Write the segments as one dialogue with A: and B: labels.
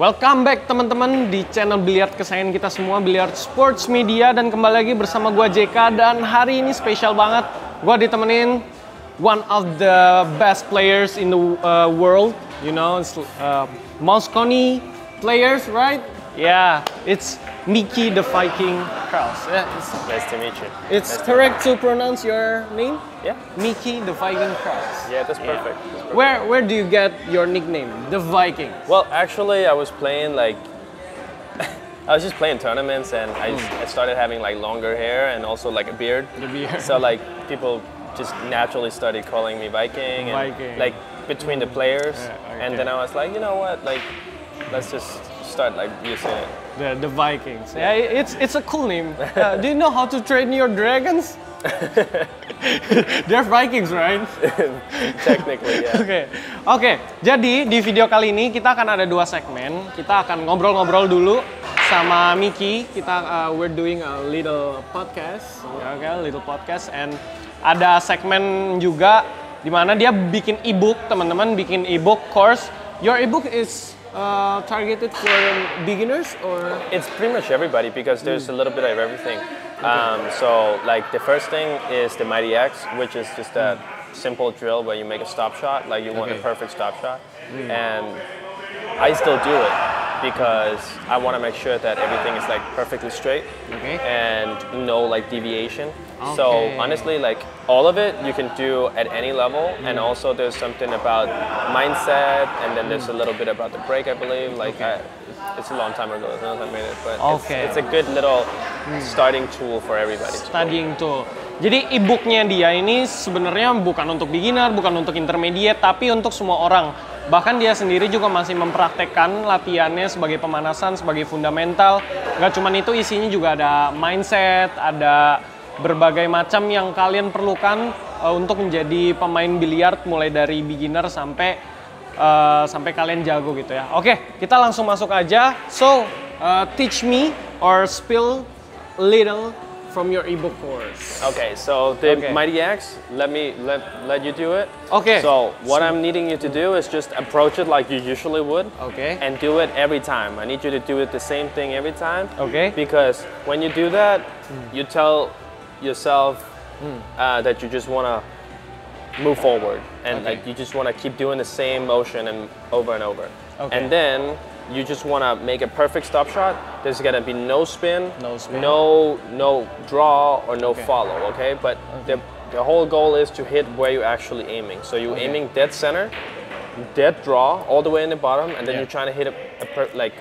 A: Welcome back teman-teman di channel Biliard kesayangan kita semua, Biliard Sports Media, dan kembali lagi bersama gua JK. Dan hari ini spesial banget, gua ditemenin one of the best players in the world, you know, it's, Mosconi players, right? Yeah, it's Mickey the Viking Kraus. Yeah,
B: Nice to meet you.
A: it's correct to pronounce your name?
B: Yeah.
A: Mickey the Viking Kraus.
B: Yeah, that's perfect. That's perfect.
A: Where do you get your nickname, the Viking?
B: Well, actually, I was playing I was just playing tournaments, and I started having like longer hair and also like a beard.
A: The beard.
B: So like people just naturally started calling me Viking, and
A: Viking.
B: like between the players.
A: Yeah,
B: And
A: okay.
B: then I was like, you know what, like let's just start like using it.
A: The Vikings. Yeah, it's a cool name. Do you know how to train your dragons? They're Vikings, right?
B: Technically, yeah.
A: Oke. Jadi di video kali ini kita akan ada dua segmen. Kita akan ngobrol-ngobrol dulu sama Mickey. We're doing a little podcast, little podcast, and ada segmen juga di mana dia bikin ebook, teman-teman, bikin ebook course. Your ebook is targeted for beginners, or
B: It's pretty much everybody because there's a little bit of everything. So like the first thing is the Mighty X, which is just a simple drill where you make a stop shot, like you want a perfect stop shot. And I still do it because I want to make sure that everything is like perfectly straight and no like deviation. So honestly, like all of it you can do at any level, and also there's something about mindset, and then there's a little bit about the break, I believe. Like it's a long time ago since I made it, but it's a good little starting tool for everybody.
A: studying tool. Jadi e-booknya dia ini sebenarnya bukan untuk beginner, bukan untuk intermediate, tapi untuk semua orang. Bahkan dia sendiri juga masih mempraktekkan latihannya sebagai pemanasan, sebagai fundamental. Nggak cuma itu, isinya juga ada mindset, ada berbagai macam yang kalian perlukan untuk menjadi pemain biliar, mulai dari beginner sampai kalian jago gitu ya. Oke, kita langsung masuk aja. So, teach me or spill a little from your ebook course.
B: Okay, so the Mighty X, let you do it.
A: Okay.
B: So what I'm needing you to do is just approach it like you usually would.
A: Okay.
B: And do it every time. I need you to do it the same thing every time.
A: Okay.
B: Because when you do that, you tell yourself that you just want to move forward, and like you just want to keep doing the same motion and over.
A: Okay.
B: And then you just want to make a perfect stop shot. There's gonna be no spin, no draw, or no follow. Okay, but the whole goal is to hit where you're actually aiming. So you're aiming dead center, dead draw, all the way in the bottom, and then you're trying to hit like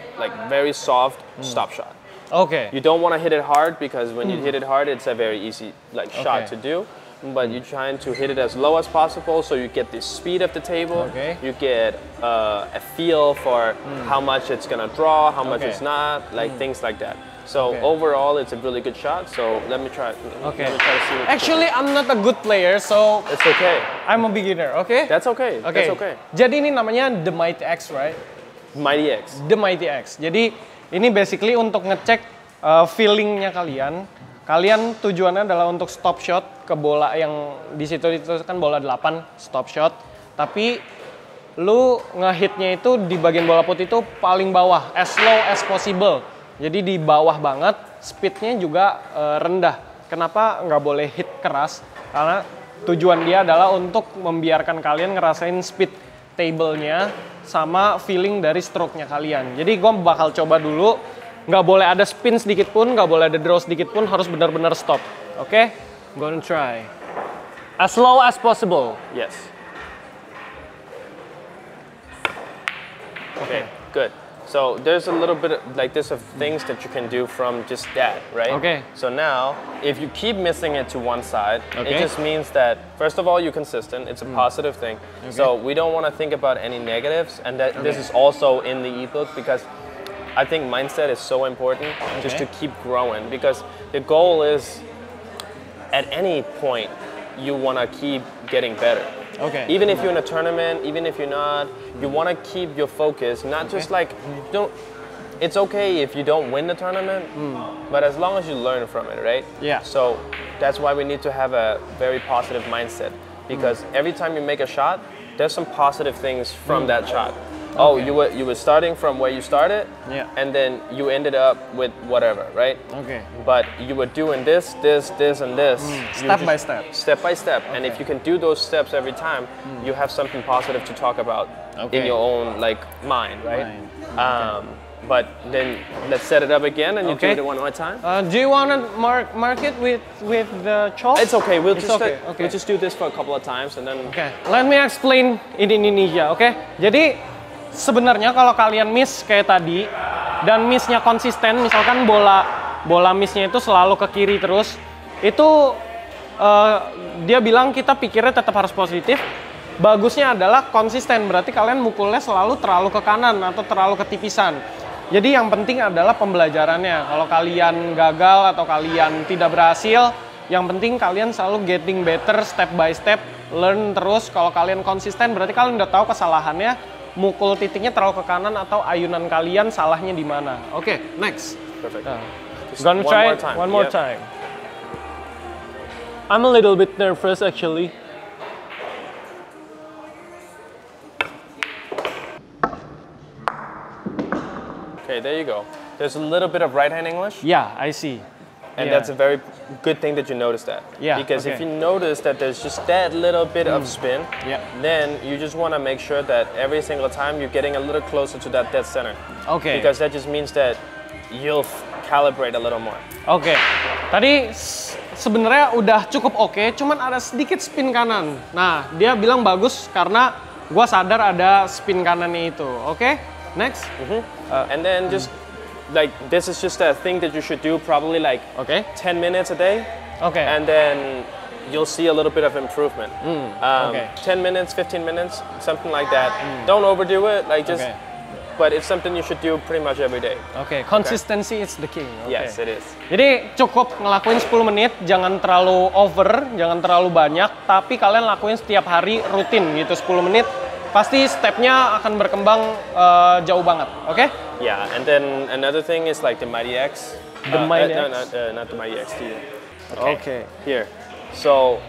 B: very soft stop shot.
A: Okay.
B: You don't want to hit it hard, because when you hit it hard, it's a very easy shot to do. But you're trying to hit it as low as possible, so you get the speed of the table. You get a feel for how much it's gonna draw, how much it's not, like things like that. So overall, it's a really good shot. So let me try. Let me try to see what
A: Actually, I'm not a good player, so
B: it's okay.
A: I'm a beginner. Okay.
B: That's okay. That's okay.
A: Jadi ini namanya The Mighty X, right?
B: Mighty X.
A: The Mighty X. Jadi ini basically untuk ngecek feelingnya kalian. Kalian tujuannya adalah untuk stop shot ke bola yang di situ itu kan bola 8 stop shot. Tapi lu ngehitnya itu di bagian bola putih itu paling bawah, as low as possible. Jadi di bawah banget, speednya juga rendah. Kenapa nggak boleh hit keras? Karena tujuan dia adalah untuk membiarkan kalian ngerasain speed table-nya sama feeling dari stroke-nya kalian. Jadi gue bakal coba dulu. Nggak boleh ada spin sedikit pun, nggak boleh ada draw sedikit pun, harus benar-benar stop. Oke? Gonna try. As low as possible.
B: Yes. Okay, good. So there's a little bit of things that you can do from just that, right?
A: Okay.
B: So now, if you keep missing it to one side, it just means that, first of all, you're consistent. It's a positive thing. So we don't want to think about any negatives, and that this is also in the ebook, because I think mindset is so important just to keep growing, because the goal is at any point you want to keep getting better.
A: Okay.
B: Even if you're in a tournament, even if you're not, you want to keep your focus, not just like, it's okay if you don't win the tournament, but as long as you learn from it, right?
A: Yeah.
B: So that's why we need to have a very positive mindset, because every time you make a shot, there's some positive things from that shot. Oh,
A: Okay.
B: you were starting from where you started,
A: Yeah.
B: and then you ended up with whatever, right?
A: Okay.
B: But you were doing this, and this. You
A: Step
B: just-
A: by step.
B: Step by step. And if you can do those steps every time, you have something positive to talk about
A: Okay.
B: in your own like mind, right?
A: Mind.
B: But then let's set it up again, and you
A: Okay.
B: do it one more time.
A: Do you wanna mark it with the chalk?
B: It's okay. We'll
A: It's
B: just
A: okay, okay.
B: we'll just do this for a couple of times, and then
A: Oke, let me explain in Indonesia, oke? Jadi sebenarnya kalau kalian miss kayak tadi dan missnya konsisten, misalkan bola missnya itu selalu ke kiri terus, itu dia bilang kita pikirnya tetap harus positif. Bagusnya adalah konsisten, berarti kalian mukulnya selalu terlalu ke kanan atau terlalu ketipisan. Jadi yang penting adalah pembelajarannya. Kalau kalian gagal atau kalian tidak berhasil, yang penting kalian selalu getting better step by step, learn terus. Kalau kalian konsisten berarti kalian udah tahu kesalahannya, mukul titiknya terlalu ke kanan atau ayunan kalian salahnya di mana. Oke, next.
B: perfect. Just
A: Gonna
B: one
A: try
B: more time.
A: one more
B: Yep.
A: time. I'm a little bit nervous actually.
B: Okay, there you go. There's a little bit of right-hand English,
A: Yeah, I see.
B: and
A: Yeah.
B: that's a very good thing that you noticed that.
A: Yeah,
B: Because if
A: okay.
B: you notice that there's just that little bit of spin,
A: Yeah.
B: then you just want to make sure that every single time you're getting a little closer to that dead center.
A: Oke.
B: Because that just means that you'll calibrate a little more.
A: Oke, tadi sebenarnya udah cukup oke, cuman ada sedikit spin kanan. Nah, dia bilang bagus karena gua sadar ada spin kanannya itu. Oke, next.
B: And then just like this is just a thing that you should do probably like
A: Oke,
B: 10 minutes a day,
A: oke.
B: and then you'll see a little bit of improvement.
A: okay.
B: 10 minutes, 15 minutes, something like that. Don't overdo it, like just.
A: Okay.
B: But it's something you should do pretty much every day.
A: Oke, consistency is the king. Oke.
B: Yes, it is.
A: Jadi cukup ngelakuin 10 menit, jangan terlalu over, jangan terlalu banyak, tapi kalian lakuin setiap hari rutin gitu 10 menit. Pasti stepnya akan berkembang jauh banget, oke?
B: Yeah, and then another thing is like the Mighty X.
A: The Mighty
B: no,
A: X?
B: not the Mighty X.
A: Okay.
B: Here. So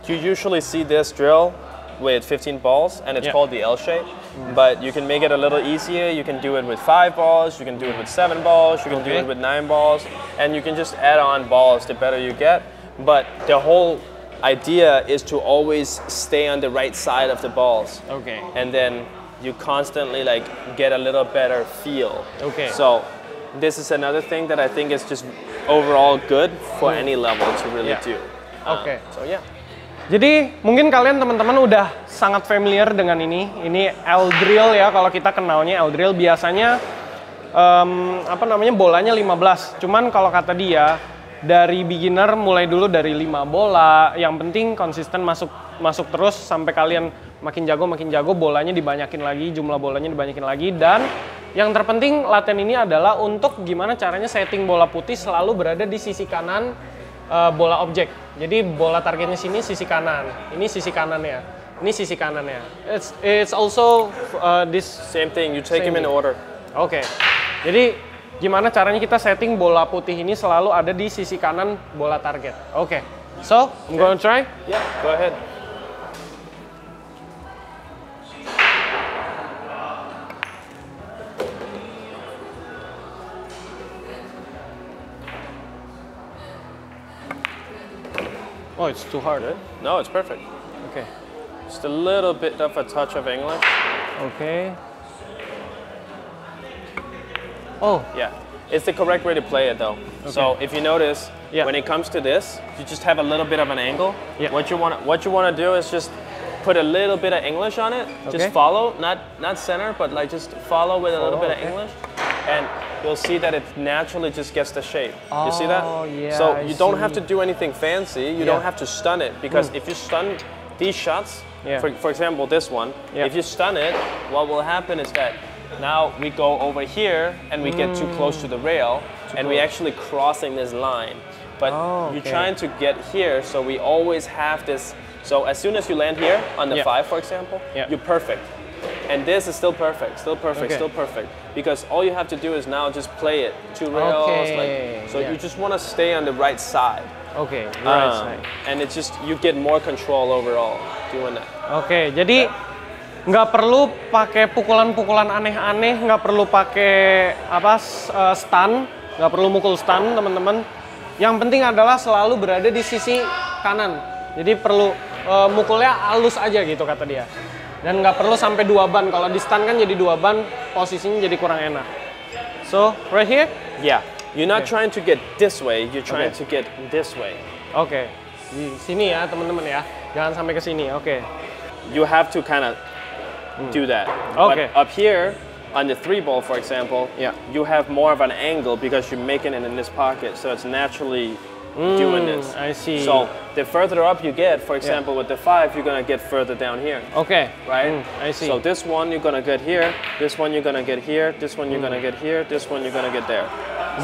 B: you usually see this drill with 15 balls, and it's
A: Yeah.
B: called the L shape. But you can make it a little easier. You can do it with 5 balls. You can do it with 7 balls. You can do
A: Okay.
B: it with 9 balls, and you can just add on balls the better you get. But the whole idea is to always stay on the right side of the balls.
A: Oke.
B: And then you constantly like get a little better feel.
A: Okay.
B: So this is another thing that I think is just overall good for any level to really
A: Yeah.
B: do.
A: Oke.
B: So yeah.
A: Jadi mungkin kalian teman-teman udah sangat familiar dengan ini. Ini L drill ya, kalau kita kenalnya L drill biasanya bolanya 15. Cuman kalau kata dia dari beginner mulai dulu dari 5 bola. Yang penting konsisten masuk terus sampai kalian makin jago bolanya dibanyakin lagi, jumlah bolanya dibanyakin lagi, dan yang terpenting latihan ini adalah untuk gimana caranya setting bola putih selalu berada di sisi kanan bola objek. Jadi bola targetnya sini sisi kanan, ini sisi kanannya, ini sisi kanannya. It's also this.
B: Same thing. You take
A: Same
B: them in
A: thing.
B: order.
A: Oke. Jadi gimana caranya kita setting bola putih ini selalu ada di sisi kanan bola target. Oke. So I'm gonna try.
B: Yeah. Go ahead.
A: Oh, it's too hard.
B: No, it's perfect.
A: Oke.
B: Just a little bit of a touch of English.
A: Oke. Oh,
B: Yeah. It's the correct way to play it though. So if you notice,
A: Yeah.
B: when it comes to this, you just have a little bit of an angle.
A: Yeah.
B: What you want to do is just put a little bit of English on it.
A: Okay.
B: Just follow, not center, but like just follow with a little bit
A: okay.
B: of English, and you'll see that it naturally just gets the shape. You see that?
A: Oh, yeah,
B: So
A: I
B: you don't have
A: see.
B: to do anything fancy. You
A: Yeah.
B: don't have to stun it, because if you stun these shots,
A: Yeah.
B: for example this one,
A: Yeah.
B: if you stun it, what will happen is that now we go over here and we get too close to the rail, and we actually crossing this line. But
A: Oh,
B: you're
A: okay.
B: trying to get here, so we always have this. So as soon as you land here on the
A: Yeah.
B: 5, for example,
A: Yeah.
B: you're perfect. And this is still perfect,
A: Okay.
B: still perfect. Because all you have to do is now just play it 2 rails.
A: Okay,
B: So
A: yeah.
B: you just want to stay on the right side.
A: oke. Right side.
B: And it's just, you get more control overall doing that.
A: Oke, jadi nggak perlu pakai pukulan-pukulan aneh-aneh, nggak perlu pakai stun, nggak perlu mukul stun teman-teman. Yang penting adalah selalu berada di sisi kanan. Jadi perlu mukulnya halus aja gitu kata dia. Dan nggak perlu sampai 2 ban. Kalau di stun kan jadi 2 ban, posisinya jadi kurang enak. So right here?
B: Yeah. You're not trying to get this way, you're trying to get this way.
A: Oke. Di sini ya teman-teman ya. Jangan sampai ke sini. Oke.
B: You have to kind of do that.
A: Okay.
B: But up here, on the 3 ball, for example, you have more of an angle because you're making it in this pocket, so it's naturally doing this.
A: I see.
B: So the further up you get, for example, with the 5, you're gonna get further down here.
A: Okay.
B: Right?
A: I see.
B: So this one you're gonna get here, this one you're gonna get here, this one you're gonna get here, this one you're gonna get there.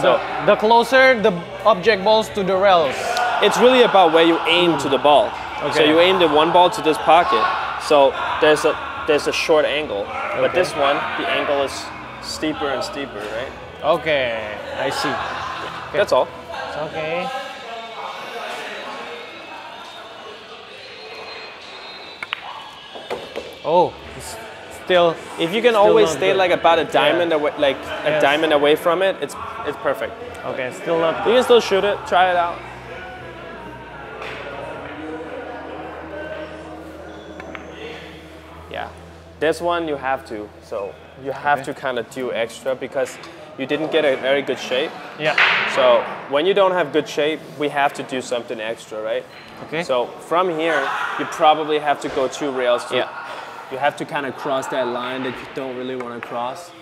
A: So the closer the object balls to the rails.
B: It's really about where you aim to the ball. So
A: Okay.
B: you aim the 1 ball to this pocket. So there's a short angle, but this one the angle is steeper and steeper, right?
A: Okay, I see.
B: That's all.
A: Okay. Oh, it's still.
B: If you can
A: Still
B: always
A: not
B: stay
A: good.
B: like about a diamond away, like a
A: Yes.
B: diamond away from it, it's perfect.
A: Okay, still not.
B: You can still shoot it, try it out. Yeah, this one you have to. So you have to kind of do extra because you didn't get a very good shape.
A: Yeah.
B: So when you don't have good shape, we have to do something extra, right?
A: Okay.
B: So from here, you probably have to go 2 rails.
A: Yeah.
B: You have to kind of cross that line that you don't really want to cross.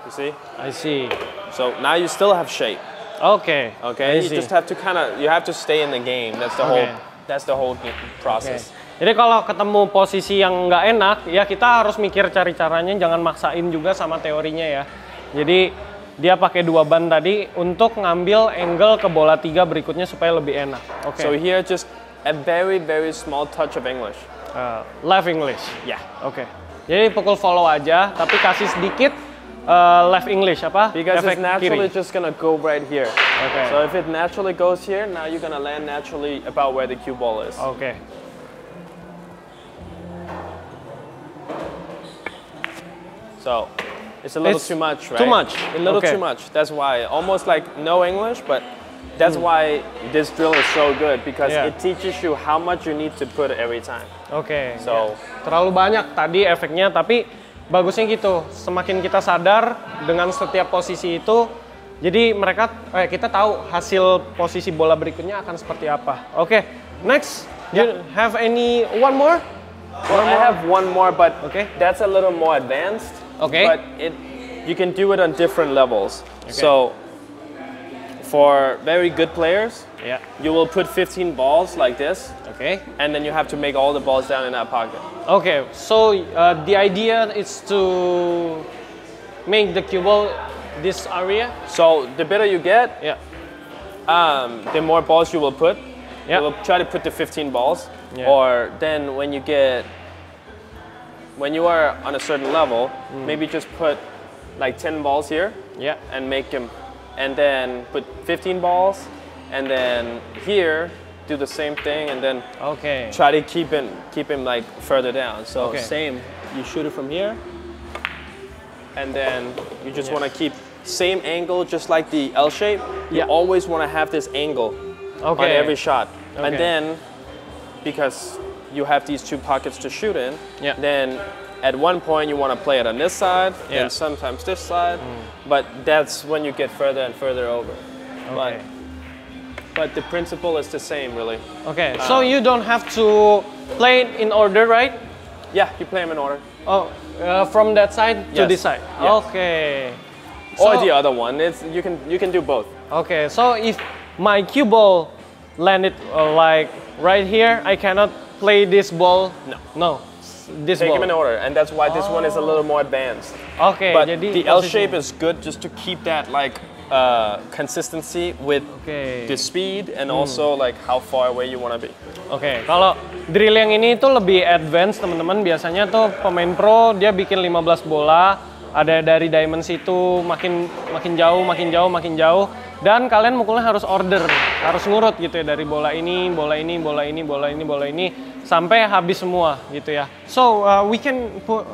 B: You see?
A: I see.
B: So now you still have shape.
A: Okay.
B: Okay.
A: I
B: You
A: see.
B: just have to you have to stay in the game. That's the
A: Okay.
B: whole process.
A: Jadi kalau ketemu posisi yang nggak enak, ya kita harus mikir cari caranya, jangan maksain juga sama teorinya ya. Jadi dia pakai 2 ban tadi untuk ngambil angle ke bola 3 berikutnya supaya lebih enak. Oke.
B: So here just a very small touch of English.
A: Left English.
B: Yeah.
A: Oke. Jadi pukul follow aja, tapi kasih sedikit left English apa?
B: Because
A: Efek
B: it's naturally
A: kiri.
B: just gonna go right here.
A: Okay.
B: So if it naturally goes here, now you're gonna land naturally about where the cue ball is.
A: Oke.
B: So it's a little
A: It's
B: too much, right?
A: too much.
B: A little
A: Okay.
B: too much. That's why almost like no English, but that's why this drill is so good because
A: Yeah.
B: it teaches you how much you need to put every time.
A: Oke.
B: So
A: Terlalu banyak tadi efeknya, tapi bagusnya gitu. Semakin kita sadar dengan setiap posisi itu, jadi kita tahu hasil posisi bola berikutnya akan seperti apa. Oke, next. You have one more?
B: well, I have one more, but
A: Okay.
B: that's a little more advanced.
A: Okay.
B: But you can do it on different levels. So for very good players,
A: Ya.
B: you will put 15 balls like this,
A: Oke.
B: and then you have to make all the balls down in that pocket.
A: Okay, so the idea is to make the cue ball this area.
B: So the better you get,
A: Yeah.
B: the more balls you will put.
A: Yeah.
B: You will try to put the 15 balls,
A: Yeah.
B: or then when you are on a certain level, maybe just put like 10 balls here
A: Yeah.
B: and make them, and then put 15 balls, and then here do the same thing, and then
A: Okay.
B: try to keep him like further down. So
A: Okay.
B: same, you shoot it from here, and then you just
A: Yeah.
B: want to keep same angle, just like the L shape. You
A: Yeah.
B: always want to have this angle on
A: Okay.
B: every shot, and
A: Okay.
B: then because you have these 2 pockets to shoot in,
A: Yeah.
B: then at one point you want to play it on this side,
A: Yeah.
B: and sometimes this side, but that's when you get further and further over.
A: Okay.
B: But the principle is the same, really.
A: Okay. So you don't have to play it in order, right?
B: Yeah, you play them in order.
A: Oh, from that side to
B: Yes.
A: this side.
B: Yeah.
A: Okay.
B: Or
A: So-
B: the other one. You can do both.
A: Okay. So if my cue ball landed like right here, I cannot play this ball. No. This
B: Take
A: ball.
B: them in order, and that's why this one is a little more advanced.
A: Oke.
B: But
A: Jadi
B: the L
A: posisi-
B: shape is good just to keep that like consistency with
A: Oke.
B: the speed and also like how far away you want to be.
A: Oke, kalau drill yang ini tuh lebih advance teman-teman. Biasanya tuh pemain pro dia bikin 15 bola, ada dari diamond situ makin jauh, makin jauh, makin jauh. Dan kalian mukulnya harus order, harus ngurut gitu ya dari bola ini, bola ini, bola ini, bola ini, bola ini sampai habis semua gitu ya. So we can put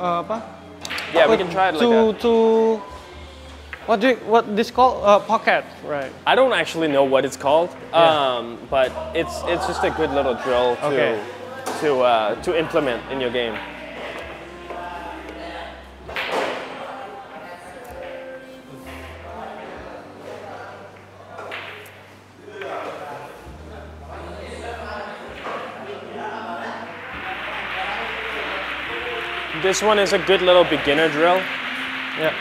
B: Yeah, we can try it like that.
A: What this called pocket, right?
B: I don't actually know what it's called, but it's just a good little drill to implement in your game. This one is a good little beginner drill.
A: Yeah.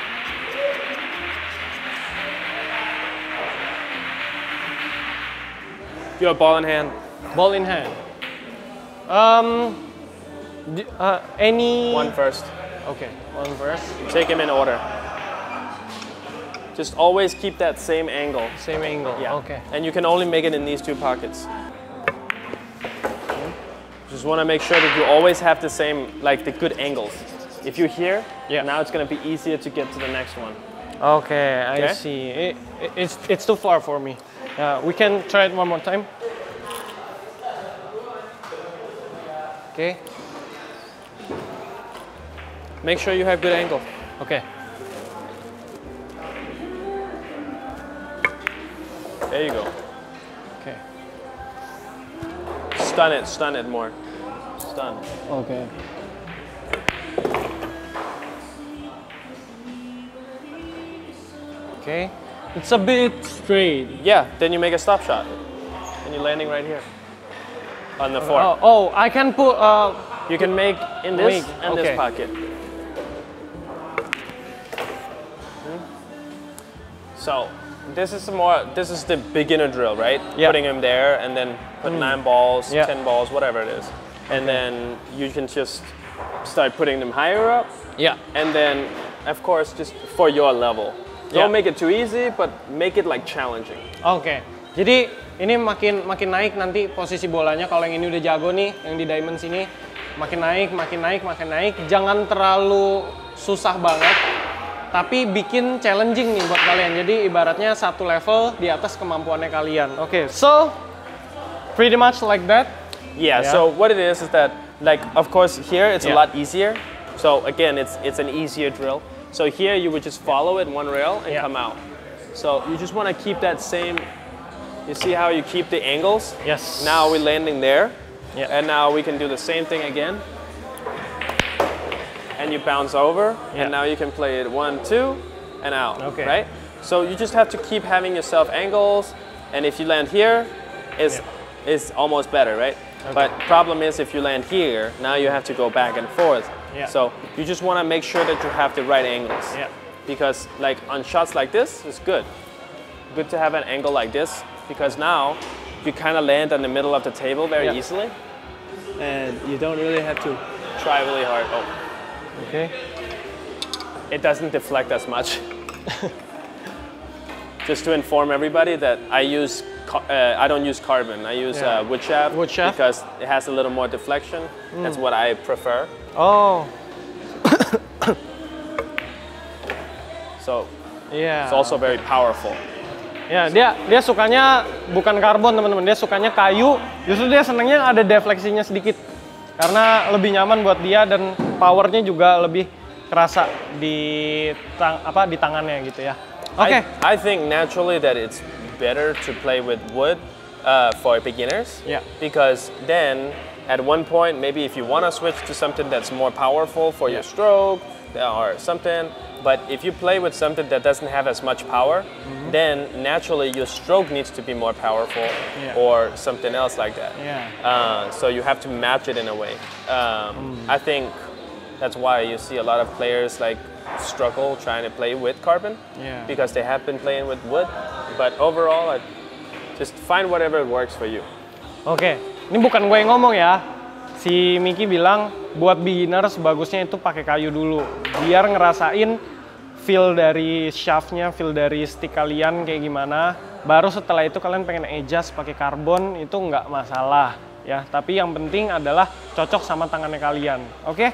B: Your ball in hand.
A: Ball in hand. Any
B: One first.
A: Okay, one first.
B: Take him in order. Just always keep that same angle.
A: Same angle.
B: Yeah.
A: Okay.
B: And you can only make it in these two pockets. Just want to make sure that you always have the same, like the good angles. If you're here, now it's going to be easier to get to the next one.
A: Okay, I see. It's too far for me. We can try it one more time. Okay.
B: Make sure you have good angle.
A: Okay.
B: There you go.
A: Okay.
B: Stun it more. Stun.
A: Okay. Okay. It's a bit straight.
B: Yeah, then you make a stop shot. And you're landing right here. On the floor.
A: Oh, I can put
B: You can make in this
A: wing.
B: and
A: Okay.
B: this pocket. So this is the beginner drill, right?
A: Yeah.
B: Putting him there and then put 9 balls,
A: Yeah.
B: 10 balls, whatever it is. And then you can just start putting them higher up.
A: Yeah.
B: And then, of course, just for your level.
A: Yeah.
B: Don't make it too easy, but make it like challenging.
A: Oke. Jadi ini makin naik nanti posisi bolanya. Kalau yang ini udah jago nih, yang di diamond sini makin naik, makin naik, makin naik. Jangan terlalu susah banget, tapi bikin challenging nih buat kalian. Jadi ibaratnya satu level di atas kemampuannya kalian. Oke, so pretty much like that.
B: Yeah, so what it is that, like, of course, here it's a lot easier. So again, it's an easier drill. So here you would just follow it one rail and come out. So you just want to keep that same, you see how you keep the angles?
A: Yes.
B: Now we're landing there.
A: Yeah.
B: And now we can do the same thing again. And you bounce over, and now you can play it 1, 2, and out, right? So you just have to keep having yourself angles, and if you land here, it's almost better, right? But problem is if you land here, now you have to go back and forth. So you just want to make sure that you have the right angles. Because like on shots like this, it's good. Good to have an angle like this, because now you kind of land in the middle of the table very easily, and you don't really have to try really hard. Oh.
A: Okay.
B: It doesn't deflect as much. Just to inform everybody that I don't use carbon. I use wood shaft because it has a little more deflection. That's what I prefer.
A: Oh.
B: So it's also very powerful.
A: Ya, dia sukanya bukan karbon teman-teman, dia sukanya kayu. Justru dia senangnya ada defleksinya sedikit, karena lebih nyaman buat dia dan powernya juga lebih kerasa di tangannya gitu ya. Oke.
B: I think naturally that it's better to play with wood for beginners. Because then at one point, maybe if you want to switch to something that's more powerful for your stroke or something. But if you play with something that doesn't have as much power, then naturally your stroke needs to be more powerful or something else like that. So you have to match it in a way. I think that's why you see a lot of players like struggle trying to play with carbon because they have been playing with wood. But overall, just find whatever works for you.
A: Oke, ini bukan gue yang ngomong ya. Si Miki bilang buat beginners bagusnya itu pakai kayu dulu, biar ngerasain feel dari shaftnya, feel dari stick kalian kayak gimana. Baru setelah itu kalian pengen adjust pakai karbon itu nggak masalah ya. Tapi yang penting adalah cocok sama tangannya kalian. Oke?